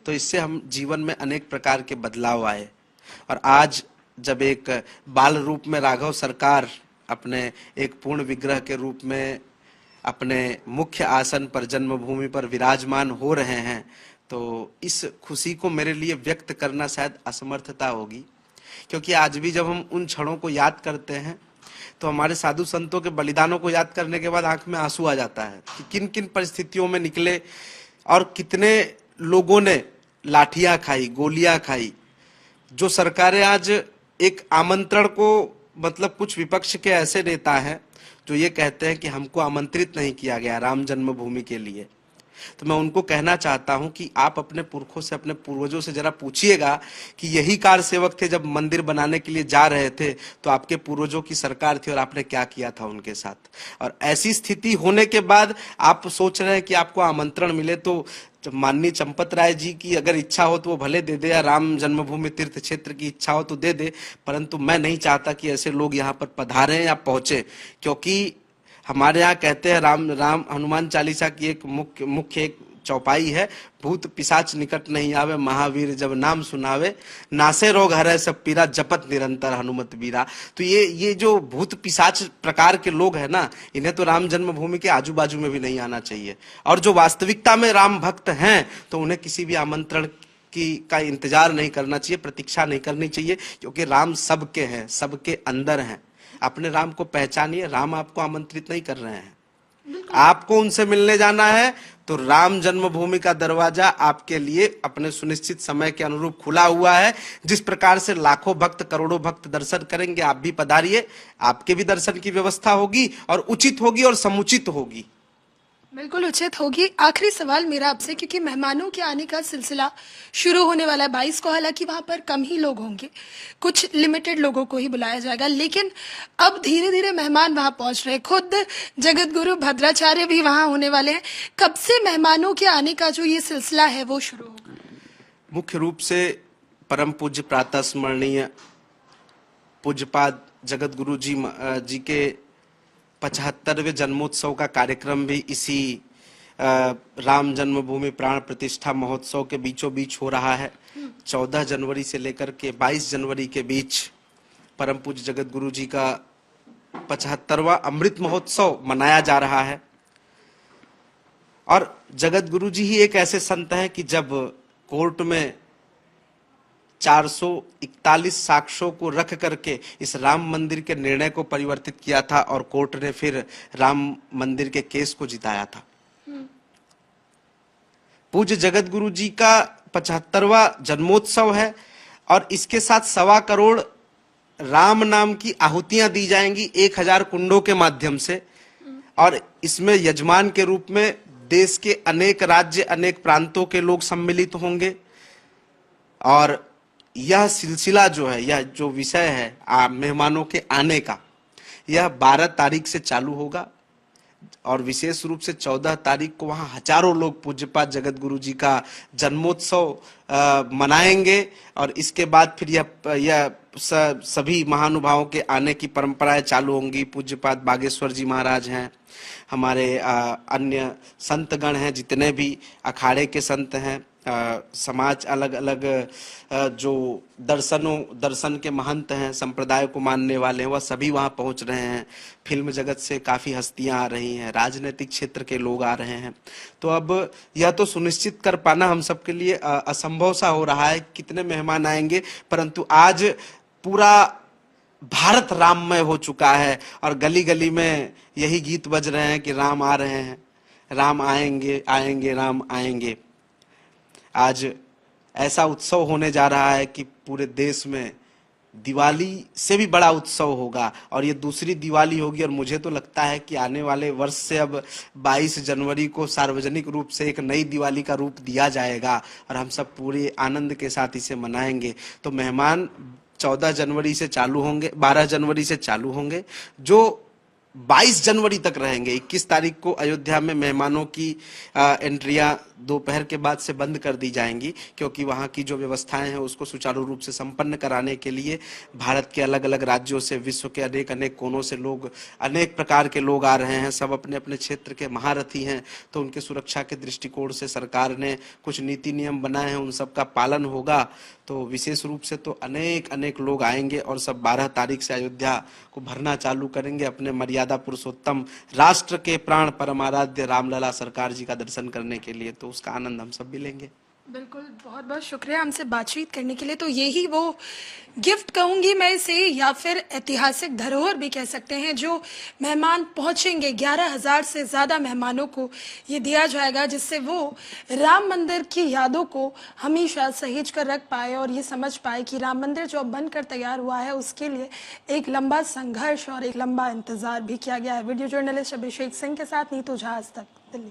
तो इससे हम जीवन में अनेक प्रकार के बदलाव आए। और आज जब एक बाल रूप में राघव सरकार अपने एक पूर्ण विग्रह के रूप में अपने मुख्य आसन पर जन्मभूमि पर विराजमान हो रहे हैं, तो इस खुशी को मेरे लिए व्यक्त करना शायद असमर्थता होगी, क्योंकि आज भी जब हम उन क्षणों को याद करते हैं तो हमारे साधु संतों के बलिदानों को याद करने के बाद आंख में आंसू आ जाता है कि किन किन परिस्थितियों में निकले और कितने लोगों ने लाठियां खाई, गोलियां खाई। जो सरकारें आज एक आमंत्रण को, मतलब कुछ विपक्ष के ऐसे नेता हैं जो ये कहते हैं कि हमको आमंत्रित नहीं किया गया राम जन्मभूमि के लिए, तो मैं उनको कहना चाहता हूं कि आप अपने पुरखों से, अपने पूर्वजों से जरा पूछिएगा कि यही कार सेवक थे जब मंदिर बनाने के लिए जा रहे थे तो आपके पूर्वजों की सरकार थी और आपने क्या किया था उनके साथ। और ऐसी स्थिति होने के बाद आप सोच रहे हैं कि आपको आमंत्रण मिले, तो माननीय चंपत राय जी की अगर इच्छा हो तो वो भले दे दे, या राम जन्मभूमि तीर्थ क्षेत्र की इच्छा हो तो दे दे, परंतु मैं नहीं चाहता कि ऐसे लोग यहाँ पर पधारें या पहुंचे, क्योंकि हमारे यहाँ कहते हैं राम हनुमान चालीसा की एक मुख्य एक चौपाई है, भूत पिशाच निकट नहीं आवे, महावीर जब नाम सुनावे, नासे रोग हरै सब पीरा, जपत निरंतर हनुमत बीरा। तो ये जो भूत पिशाच प्रकार के लोग हैं ना, इन्हें तो राम जन्मभूमि के आजू बाजू में भी नहीं आना चाहिए। और जो वास्तविकता में राम भक्त हैं तो उन्हें किसी भी आमंत्रण का इंतजार नहीं करना चाहिए, प्रतीक्षा नहीं करनी चाहिए, क्योंकि राम सबके हैं, सबके अंदर हैं। अपने राम को पहचानिए, राम आपको आमंत्रित नहीं कर रहे हैं, आपको उनसे मिलने जाना है तो राम जन्मभूमि का दरवाजा आपके लिए अपने सुनिश्चित समय के अनुरूप खुला हुआ है। जिस प्रकार से लाखों भक्त, करोड़ों भक्त दर्शन करेंगे, आप भी पधारिए, आपके भी दर्शन की व्यवस्था होगी और उचित होगी और समुचित होगी। बिल्कुल उचित होगी। आखिरी सवाल मेरा आपसे, क्योंकि मेहमानों के आने का सिलसिला शुरू होने वाला है 22 को, हालांकि वहां पर कम ही लोग होंगे, कुछ लिमिटेड लोगों को ही बुलाया जाएगा, लेकिन अब धीरे धीरे मेहमान वहां पहुंच रहे हैं। खुद जगत गुरु भद्राचार्य भी वहां होने वाले हैं। कब से मेहमानों के आने का जो ये सिलसिला है वो शुरू होगा? मुख्य रूप से परम पूज्य प्रातः स्मरणीय पूज्यपाद जगत गुरु जी के 75वें जन्मोत्सव का कार्यक्रम भी इसी राम जन्मभूमि प्राण प्रतिष्ठा महोत्सव के बीचों बीच हो रहा है। 14 जनवरी से लेकर के 22 जनवरी के बीच परम पूज्य जगत गुरु जी का 75वां अमृत महोत्सव मनाया जा रहा है। और जगत गुरु जी ही एक ऐसे संत हैं कि जब कोर्ट में 441 साक्ष्यों को रख करके इस राम मंदिर के निर्णय को परिवर्तित किया था और कोर्ट ने फिर राम मंदिर के केस को जिताया था। पूज्य जगत गुरु जी का 75वां जन्मोत्सव है और इसके साथ 1.25 करोड़ राम नाम की आहुतियां दी जाएंगी 1000 कुंडों के माध्यम से। और इसमें यजमान के रूप में देश के अनेक राज्य, अनेक प्रांतों के लोग सम्मिलित होंगे। और यह सिलसिला जो है, यह जो विषय है मेहमानों के आने का, यह 12 तारीख से चालू होगा और विशेष रूप से 14 तारीख को वहां हजारों लोग पूज्यपाद जगत गुरु जी का जन्मोत्सव मनाएंगे। और इसके बाद फिर यह सभी महानुभावों के आने की परंपराएं चालू होंगी। पूज्यपाद बागेश्वर जी महाराज हैं, हमारे अन्य संतगण हैं, जितने भी अखाड़े के संत हैं, समाज अलग अलग जो दर्शन के महंत हैं, संप्रदाय को मानने वाले हैं, वह सभी वहां पहुंच रहे हैं। फिल्म जगत से काफी हस्तियां आ रही हैं, राजनीतिक क्षेत्र के लोग आ रहे हैं। तो अब यह तो सुनिश्चित कर पाना हम सबके लिए असंभव सा हो रहा है कितने मेहमान आएंगे, परंतु आज पूरा भारत राममय हो चुका है और गली गली में यही गीत बज रहे हैं कि राम आ रहे हैं, राम आएंगे आएंगे राम आएंगे। आज ऐसा उत्सव होने जा रहा है कि पूरे देश में दिवाली से भी बड़ा उत्सव होगा और ये दूसरी दिवाली होगी। और मुझे तो लगता है कि आने वाले वर्ष से अब 22 जनवरी को सार्वजनिक रूप से एक नई दिवाली का रूप दिया जाएगा और हम सब पूरे आनंद के साथ इसे मनाएंगे। तो मेहमान 14 जनवरी से चालू होंगे, 12 जनवरी से चालू होंगे। जो 22 जनवरी तक रहेंगे। 21 तारीख को अयोध्या में मेहमानों की एंट्रियां दोपहर के बाद से बंद कर दी जाएंगी, क्योंकि वहां की जो व्यवस्थाएं हैं उसको सुचारू रूप से संपन्न कराने के लिए भारत के अलग अलग राज्यों से, विश्व के अनेक अनेक कोनों से लोग, अनेक प्रकार के लोग आ रहे हैं। सब अपने अपने क्षेत्र के महारथी हैं, तो उनके सुरक्षा के दृष्टिकोण से सरकार ने कुछ नीति नियम बनाए हैं, उन सब का पालन होगा। तो विशेष रूप से तो अनेक अनेक लोग आएंगे और सब 12 तारीख से अयोध्या को भरना चालू करेंगे अपने मर्यादा पुरुषोत्तम, राष्ट्र के प्राण परमाराध्य रामलला सरकार जी का दर्शन करने के लिए। तो उसका आनंद हम सब भी लेंगे। बिल्कुल, बहुत बहुत शुक्रिया हमसे बातचीत करने के लिए। तो यही वो गिफ्ट कहूंगी मैं इसे, या फिर ऐतिहासिक धरोहर भी कह सकते हैं, जो मेहमान पहुंचेंगे, 11,000 से ज़्यादा मेहमानों को ये दिया जाएगा, जिससे वो राम मंदिर की यादों को हमेशा सहेज कर रख पाए और ये समझ पाए कि राम मंदिर जो अब बनकर तैयार हुआ है उसके लिए एक लंबा संघर्ष और एक लंबा इंतजार भी किया गया है। वीडियो जर्नलिस्ट अभिषेक सिंह के साथ नीतू झा, आज तक, दिल्ली।